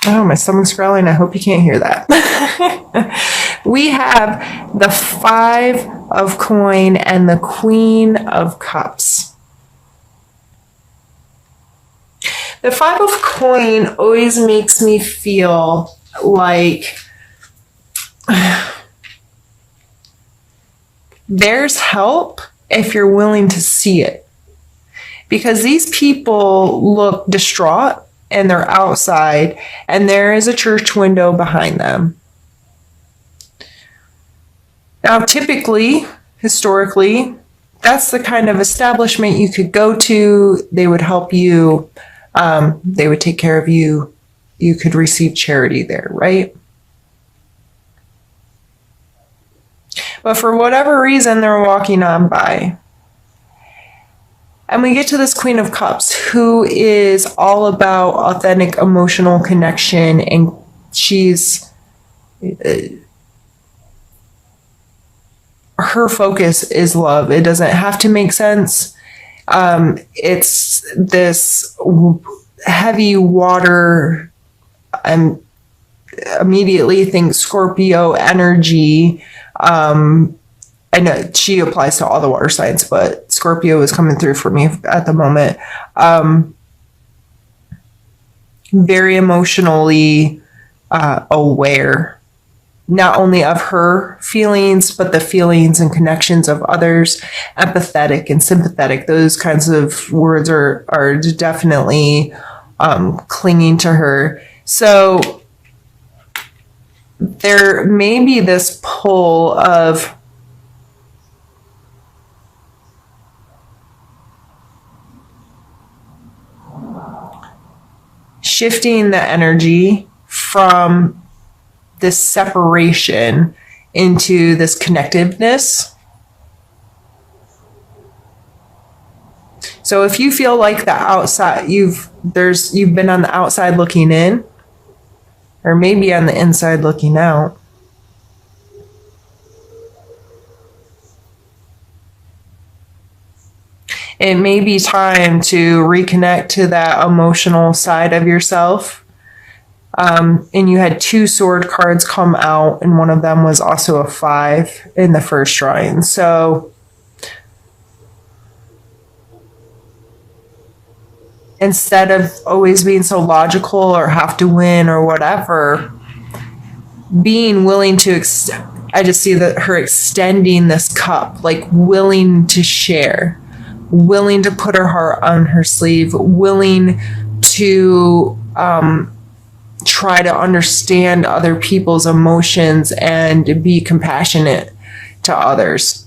Oh, my stomach's growling. I hope you can't hear that. We have the 5 of coin and the Queen of Cups. The 5 of coin always makes me feel like there's help if you're willing to see it. Because these people look distraught and they're outside, and there is a church window behind them. Now, typically, historically, that's the kind of establishment you could go to. They would help you. They would take care of you. You could receive charity there, right? But for whatever reason, they're walking on by. And we get to this Queen of Cups, who is all about authentic emotional connection, and she's her focus is love. It doesn't have to make sense. It's this heavy water. I immediately think Scorpio energy. I know she applies to all the water signs, but Scorpio is coming through for me at the moment. Very emotionally aware, not only of her feelings, but the feelings and connections of others. Empathetic and sympathetic, those kinds of words are definitely clinging to her. So there may be this pull of shifting the energy from this separation into this connectiveness. So if you feel like the outside, you've been on the outside looking in, or maybe on the inside looking out. It may be time to reconnect to that emotional side of yourself. And you had 2 sword cards come out, and one of them was also a 5 in the first drawing. So instead of always being so logical or have to win or whatever, being willing to I just see that her extending this cup, like willing to share, willing to put her heart on her sleeve, willing to try to understand other people's emotions and be compassionate to others.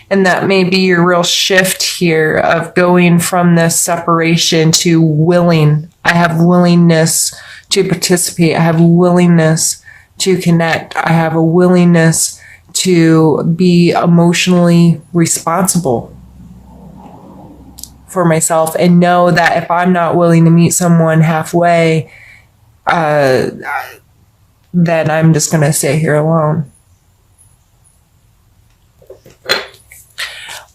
And that may be your real shift here of going from this separation to willing. I have willingness to participate. I have willingness to connect. I have a willingness to be emotionally responsible for myself, and know that if I'm not willing to meet someone halfway, then I'm just going to stay here alone.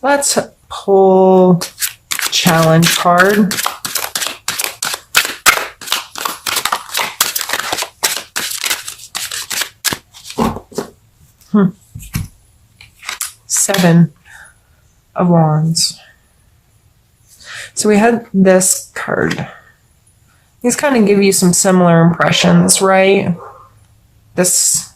Let's pull challenge card. Seven of Wands. So we had this card. These kind of give you some similar impressions, right? This.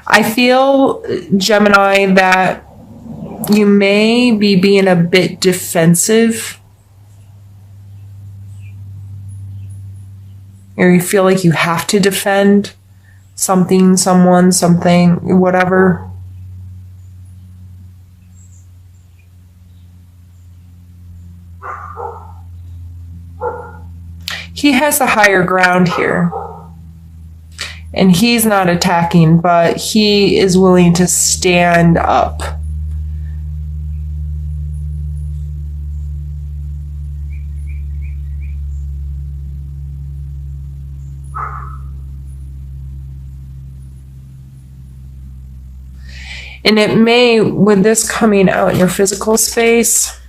I feel, Gemini, that you may be being a bit defensive. Or you feel like you have to defend something, someone, something, whatever. He has the higher ground here. And he's not attacking, but he is willing to stand up. And it may, with this coming out in your physical space,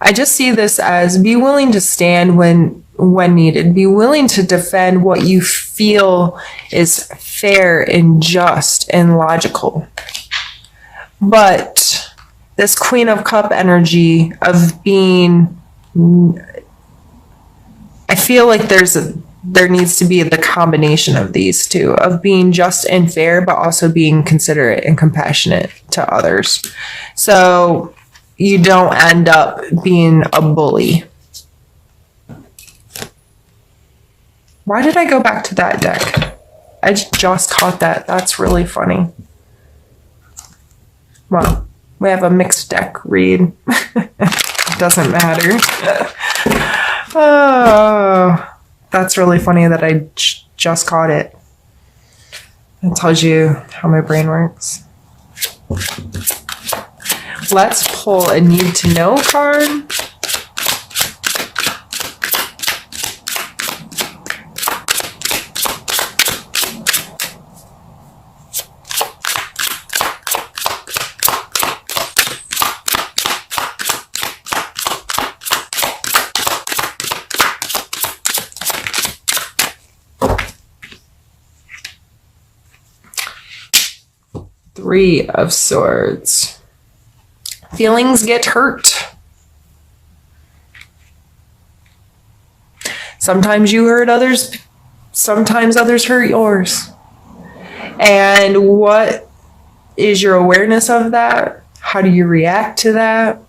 I just see this as be willing to stand when needed. Be willing to defend what you feel is fair and just and logical. But this Queen of Cup energy of being, I feel like there needs to be the combination of these two, of being just and fair, but also being considerate and compassionate to others. So you don't end up being a bully. Why did I go back to that deck? I just caught that. That's really funny. Well, we have a mixed deck read. It doesn't matter. Oh, that's really funny that I just caught it. It tells you how my brain works. Let's pull a need to know card. Three of Swords. Feelings get hurt. Sometimes you hurt others, sometimes others hurt yours. And what is your awareness of that? How do you react to that?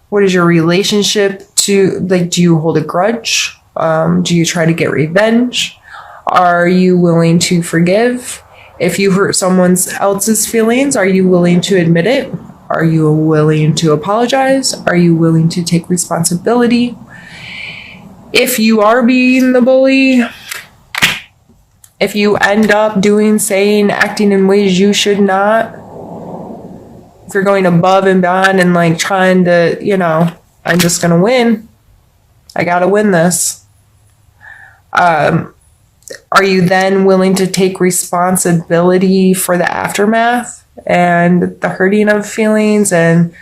What is your relationship to, like, do you hold a grudge? Do you try to get revenge? Are you willing to forgive? If you hurt someone else's feelings, are you willing to admit it? Are you willing to apologize? Are you willing to take responsibility? If you are being the bully, if you end up doing, saying, acting in ways you should not, if you're going above and beyond and like trying to, you know, I'm just going to win. I got to win this. Are you then willing to take responsibility for the aftermath and the hurting of feelings? And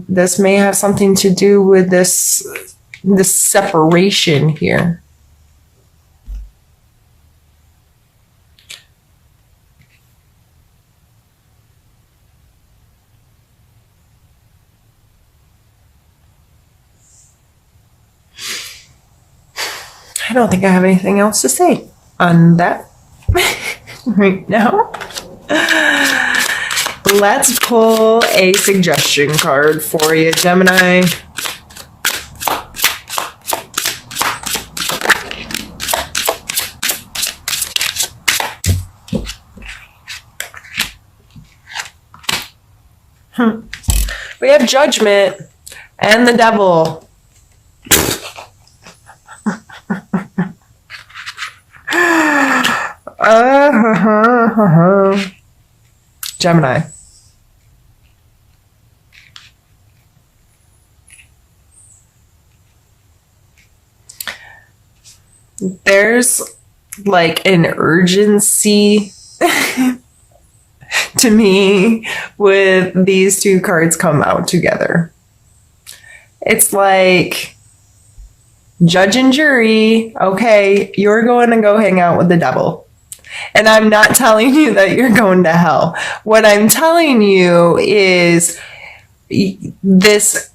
this may have something to do with this separation here. I don't think I have anything else to say on that right now. Let's pull a suggestion card for you, Gemini. We have Judgment and the Devil. Gemini. There's like an urgency to me with these two cards come out together. It's like judge and jury. Okay, you're going to go hang out with the devil. And I'm not telling you that you're going to hell. What I'm telling you is this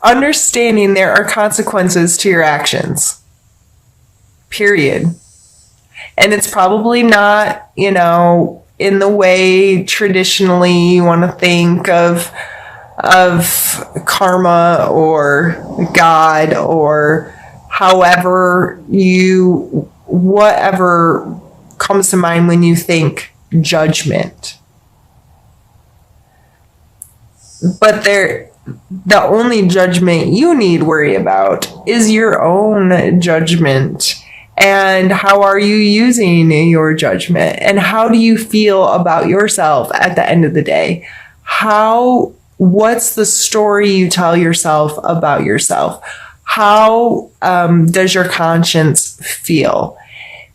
understanding there are consequences to your actions. Period. And it's probably not, you know, in the way traditionally you want to think of karma or God or however you, whatever comes to mind when you think judgment. But the only judgment you need worry about is your own judgment And how are you using your judgment? And how do you feel about yourself at the end of the day? What's the story you tell yourself about yourself? How does your conscience feel?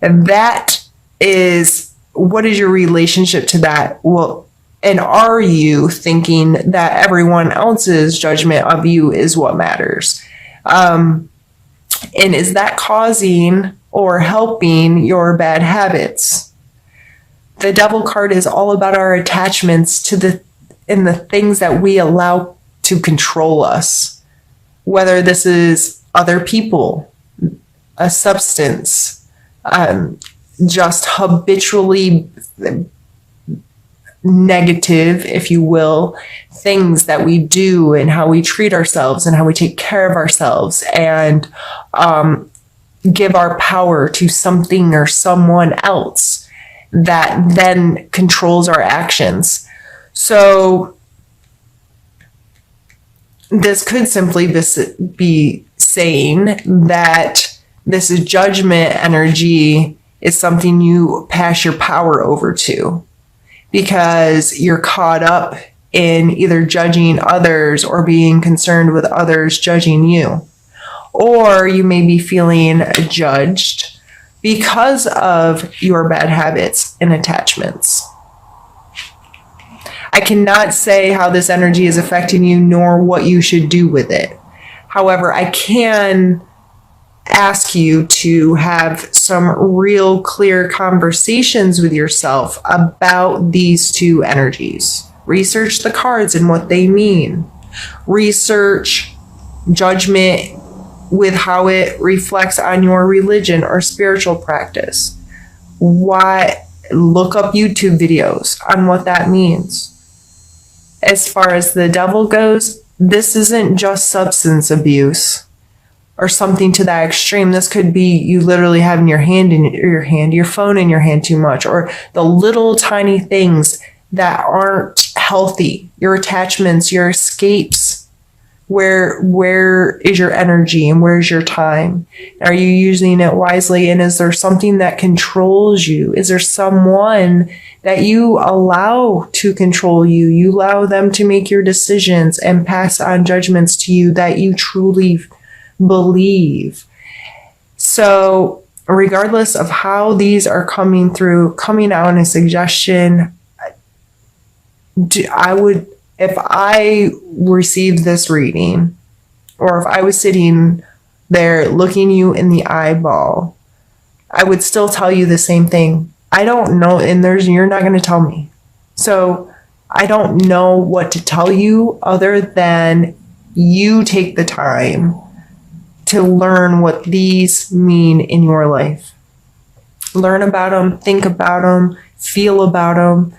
And that is, what is your relationship to that? Well, and are you thinking that everyone else's judgment of you is what matters? And is that causing or helping your bad habits? The Devil card is all about our attachments to the things that we allow to control us. Whether this is other people, a substance, just habitually negative, if you will, things that we do and how we treat ourselves and how we take care of ourselves and give our power to something or someone else that then controls our actions. So this could simply be saying that this is judgment energy is something you pass your power over to, because you're caught up in either judging others or being concerned with others judging you. Or you may be feeling judged because of your bad habits and attachments. I cannot say how this energy is affecting you nor what you should do with it. However, I can ask you to have some real clear conversations with yourself about these two energies. Research the cards and what they mean. Research judgment with how it reflects on your religion or spiritual practice. Look up YouTube videos on what that means. As far as the devil goes, this isn't just substance abuse or something to that extreme. This could be you literally having your phone in your hand too much, or the little tiny things that aren't healthy, your attachments, your escapes. Where is your energy and where's your time? Are you using it wisely? And is there something that controls you? Is there someone that you allow to control you? You allow them to make your decisions and pass on judgments to you that you truly believe. So regardless of how these are coming out in a suggestion, if I received this reading, or if I was sitting there looking you in the eyeball, I would still tell you the same thing. I don't know, and you're not going to tell me. So I don't know what to tell you other than you take the time to learn what these mean in your life. Learn about them, think about them, feel about them,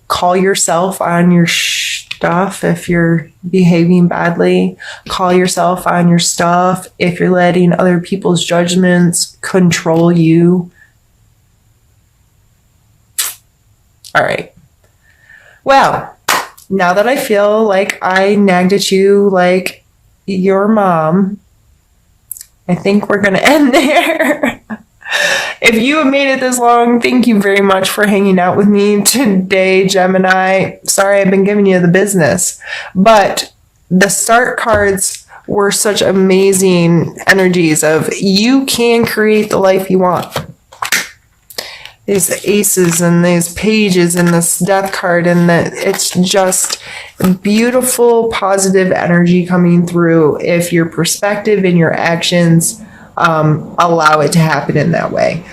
call yourself on your stuff if you're behaving badly. Call yourself on your stuff if you're letting other people's judgments control you. All right. Well, now that I feel like I nagged at you like your mom, I think we're going to end there. If you have made it this long, thank you very much for hanging out with me today, Gemini. Sorry I've been giving you the business, but the start cards were such amazing energies of you can create the life you want. These aces and these pages and this death card, and it's just beautiful, positive energy coming through if your perspective and your actions allow it to happen in that way.